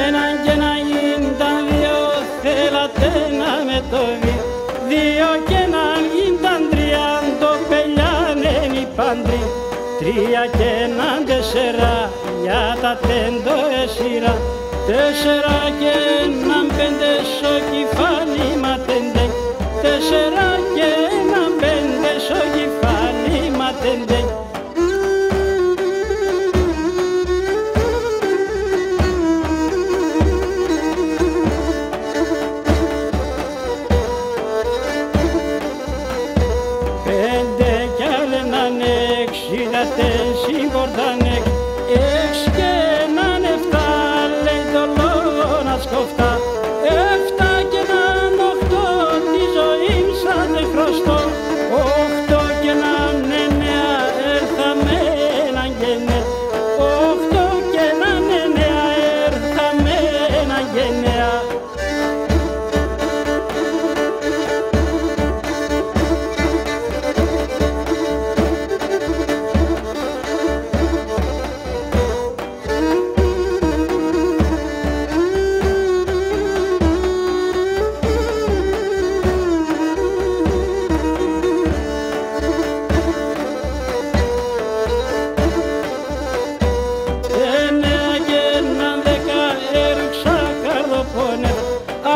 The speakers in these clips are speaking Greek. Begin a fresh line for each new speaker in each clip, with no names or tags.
Έναν και έναν γίνταν δύο, θέλατε να με το δύο. Δύο και έναν γίνταν τρία, το πελιάνεν οι πάντροι. Τρία και έναν τέσσερα, για τα τέντο εσύρα. Τέσσερα και έναν πέντε, στο κεφάλι ματέντε. Τέσσερα και έναν πέντε, στο κεφάλι ματέντε. Πέντε κι άλλ' έναν έξι, τέσσι μπορτάνε. Έξι και έναν εφτά, λέει το λόγο να σκοφτά. Εφτά και έναν οχτώ, τη ζωή σαν δεν χρωστώ. Οχτώ και έναν εννέα, έρθαμε έναν γενναία. Οχτώ και έναν εννέα, έρθαμε έναν γενναία.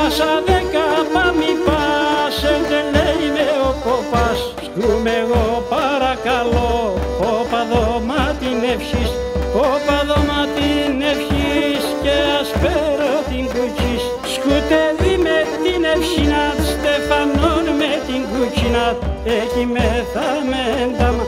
Άσα δέκα πάμε πας, λέει με ο κοπάς. Σκούμε εγώ παρακαλώ, πόπα δώμα την ευχής. Πόπα δώμα την ευχής και ασπέρω την κουτσής. Σκουτεύει με την ευσυνάτ, Στεφανών με την κουτσινάτ. Εκεί μεθα με ένταμα.